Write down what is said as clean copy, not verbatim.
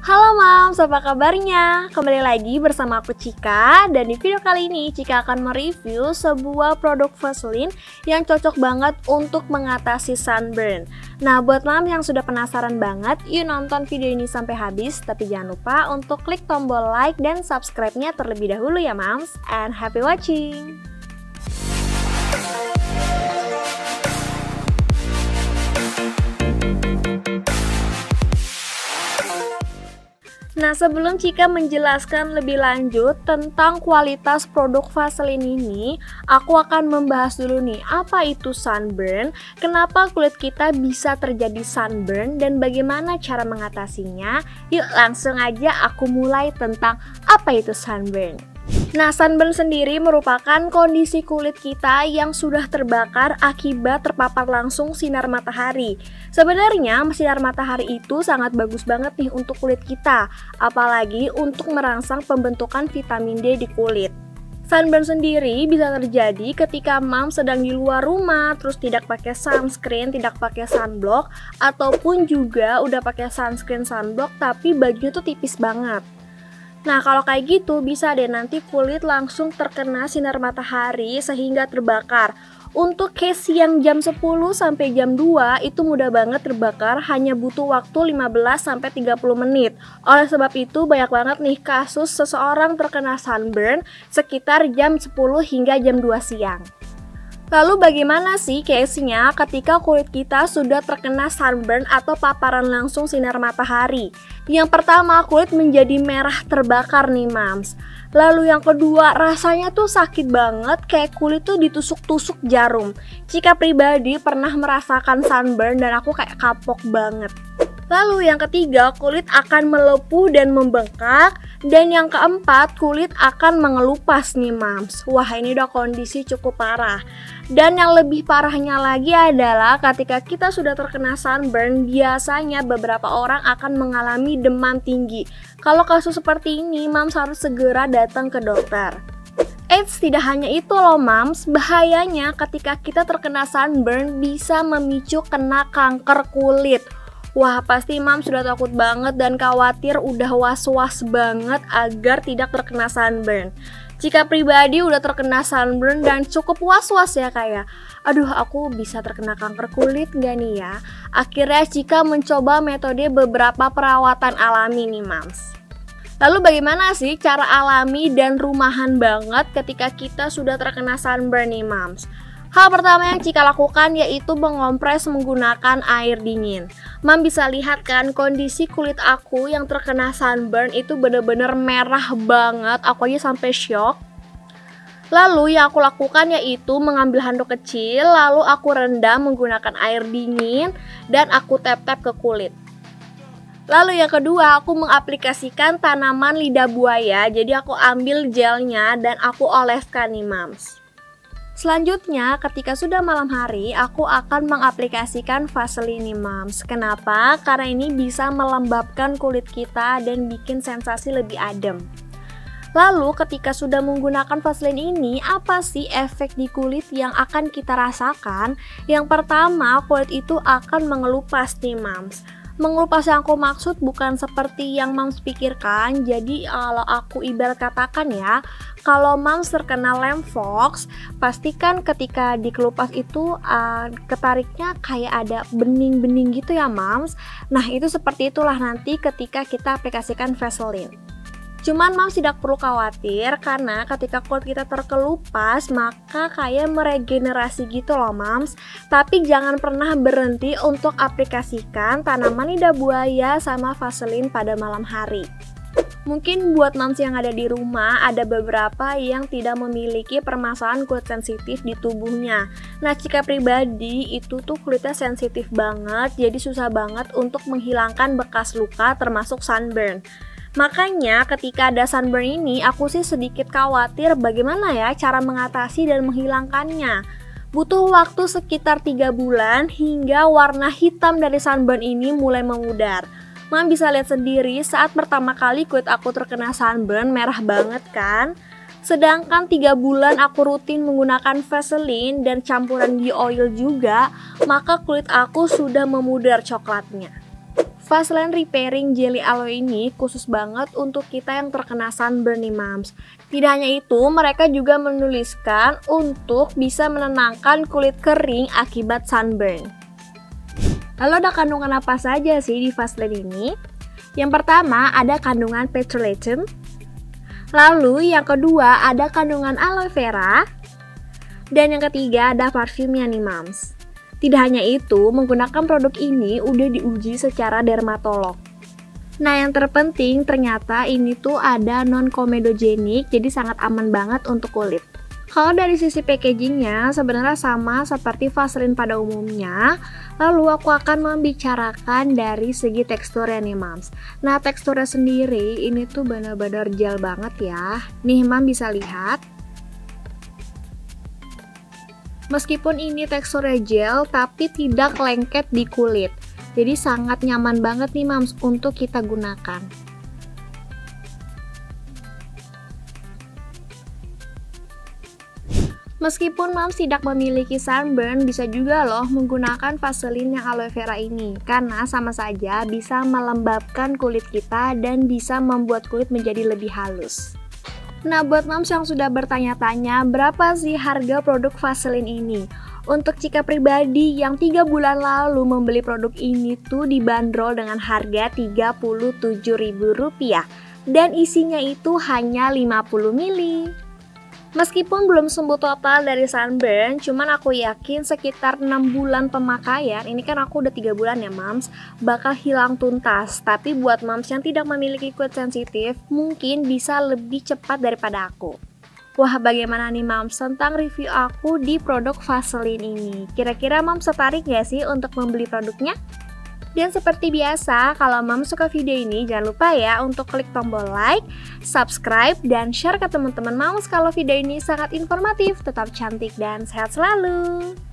Halo Mams, apa kabarnya? Kembali lagi bersama aku Cika. Dan di video kali ini Cika akan mereview sebuah produk Vaseline yang cocok banget untuk mengatasi sunburn. Nah, buat Mams yang sudah penasaran banget, yuk nonton video ini sampai habis. Tapi jangan lupa untuk klik tombol like dan subscribe-nya terlebih dahulu ya Mams. And happy watching! Nah, sebelum Cika menjelaskan lebih lanjut tentang kualitas produk Vaseline ini, aku akan membahas dulu nih, apa itu sunburn, kenapa kulit kita bisa terjadi sunburn, dan bagaimana cara mengatasinya. Yuk langsung aja aku mulai tentang apa itu sunburn. Nah, sunburn sendiri merupakan kondisi kulit kita yang sudah terbakar akibat terpapar langsung sinar matahari. Sebenarnya sinar matahari itu sangat bagus banget nih untuk kulit kita, apalagi untuk merangsang pembentukan vitamin D di kulit. Sunburn sendiri bisa terjadi ketika Mams sedang di luar rumah, terus tidak pakai sunscreen, tidak pakai sunblock, ataupun juga udah pakai sunscreen sunblock tapi bajunya tuh tipis banget. Nah, kalau kayak gitu bisa deh nanti kulit langsung terkena sinar matahari sehingga terbakar. Untuk case yang jam 10 sampai jam 2 itu mudah banget terbakar, hanya butuh waktu 15 sampai 30 menit. Oleh sebab itu banyak banget nih kasus seseorang terkena sunburn sekitar jam 10 hingga jam 2 siang. Lalu bagaimana sih case-nya ketika kulit kita sudah terkena sunburn atau paparan langsung sinar matahari? Yang pertama, kulit menjadi merah terbakar nih Mams. Lalu yang kedua, rasanya tuh sakit banget, kayak kulit tuh ditusuk-tusuk jarum. Cika pribadi pernah merasakan sunburn dan aku kayak kapok banget. Lalu yang ketiga, kulit akan melepuh dan membengkak. Dan yang keempat, kulit akan mengelupas nih Mams. Wah, ini udah kondisi cukup parah. Dan yang lebih parahnya lagi adalah ketika kita sudah terkena sunburn, biasanya beberapa orang akan mengalami demam tinggi. Kalau kasus seperti ini, Mams harus segera datang ke dokter. Eits, tidak hanya itu loh Mams, bahayanya ketika kita terkena sunburn bisa memicu kena kanker kulit. Wah, pasti Mams sudah takut banget dan khawatir, udah was-was banget agar tidak terkena sunburn. Cika pribadi udah terkena sunburn dan cukup was-was ya kayak, aduh aku bisa terkena kanker kulit gak nih ya? Akhirnya Cika mencoba metode beberapa perawatan alami nih Mams. Lalu bagaimana sih cara alami dan rumahan banget ketika kita sudah terkena sunburn nih Mams? Hal pertama yang Cika lakukan yaitu mengompres menggunakan air dingin. Mam bisa lihat kan kondisi kulit aku yang terkena sunburn itu bener-bener merah banget, aku aja sampai shock. Lalu yang aku lakukan yaitu mengambil handuk kecil, lalu aku rendam menggunakan air dingin dan aku tap-tap ke kulit. Lalu yang kedua, aku mengaplikasikan tanaman lidah buaya, jadi aku ambil gelnya dan aku oleskan nih Mams. Selanjutnya, ketika sudah malam hari, aku akan mengaplikasikan Vaseline nih Mams. Kenapa? Karena ini bisa melembabkan kulit kita dan bikin sensasi lebih adem. Lalu, ketika sudah menggunakan Vaseline ini, apa sih efek di kulit yang akan kita rasakan? Yang pertama, kulit itu akan mengelupas nih Mams. Mengelupas yang aku maksud bukan seperti yang Mams pikirkan. Jadi kalau aku ibarat katakan ya, kalau Mams terkena lem fox, pastikan ketika dikelupas itu ketariknya kayak ada bening-bening gitu ya Mams. Nah, itu seperti itulah nanti ketika kita aplikasikan Vaseline. Cuman Mams tidak perlu khawatir karena ketika kulit kita terkelupas maka kayak meregenerasi gitu loh Mams. Tapi jangan pernah berhenti untuk aplikasikan tanaman lidah buaya sama Vaseline pada malam hari. Mungkin buat Mams yang ada di rumah ada beberapa yang tidak memiliki permasalahan kulit sensitif di tubuhnya. Nah, Cika pribadi itu tuh kulitnya sensitif banget, jadi susah banget untuk menghilangkan bekas luka termasuk sunburn. Makanya ketika ada sunburn ini aku sih sedikit khawatir bagaimana ya cara mengatasi dan menghilangkannya. Butuh waktu sekitar 3 bulan hingga warna hitam dari sunburn ini mulai memudar. Mam bisa lihat sendiri saat pertama kali kulit aku terkena sunburn merah banget kan. Sedangkan 3 bulan aku rutin menggunakan Vaseline dan campuran bioil juga, maka kulit aku sudah memudar coklatnya. Vaseline Repairing Jelly Aloe ini khusus banget untuk kita yang terkena sunburn nih Mams. Tidak hanya itu, mereka juga menuliskan untuk bisa menenangkan kulit kering akibat sunburn. Lalu ada kandungan apa saja sih di Vaseline ini? Yang pertama ada kandungan petrolatum. Lalu yang kedua ada kandungan aloe vera. Dan yang ketiga ada parfumnya nih Mams. Tidak hanya itu, menggunakan produk ini udah diuji secara dermatolog. Nah yang terpenting ternyata ini tuh ada non-komedogenik, jadi sangat aman banget untuk kulit. Kalau dari sisi packagingnya sebenarnya sama seperti Vaseline pada umumnya. Lalu aku akan membicarakan dari segi teksturnya nih Mams. Nah teksturnya sendiri ini tuh benar-benar gel banget ya. Nih Mams bisa lihat. Meskipun ini teksturnya gel, tapi tidak lengket di kulit. Jadi sangat nyaman banget nih Mams untuk kita gunakan. Meskipun Mams tidak memiliki sunburn, bisa juga loh menggunakan Vaseline yang aloe vera ini. Karena sama saja bisa melembabkan kulit kita dan bisa membuat kulit menjadi lebih halus. Nah buat Mams yang sudah bertanya-tanya berapa sih harga produk Vaseline ini? Untuk Cika pribadi yang 3 bulan lalu membeli produk ini tuh dibanderol dengan harga Rp37.000 dan isinya itu hanya 50 ml. Meskipun belum sembuh total dari sunburn, cuman aku yakin sekitar 6 bulan pemakaian, ini kan aku udah 3 bulan ya Mams, bakal hilang tuntas. Tapi buat Mams yang tidak memiliki kulit sensitif, mungkin bisa lebih cepat daripada aku. Wah bagaimana nih Mams tentang review aku di produk Vaseline ini? Kira-kira Mams tertarik gak sih untuk membeli produknya? Dan seperti biasa, kalau Mams suka video ini, jangan lupa ya untuk klik tombol like, subscribe, dan share ke teman-teman Mams kalau video ini sangat informatif. Tetap cantik dan sehat selalu!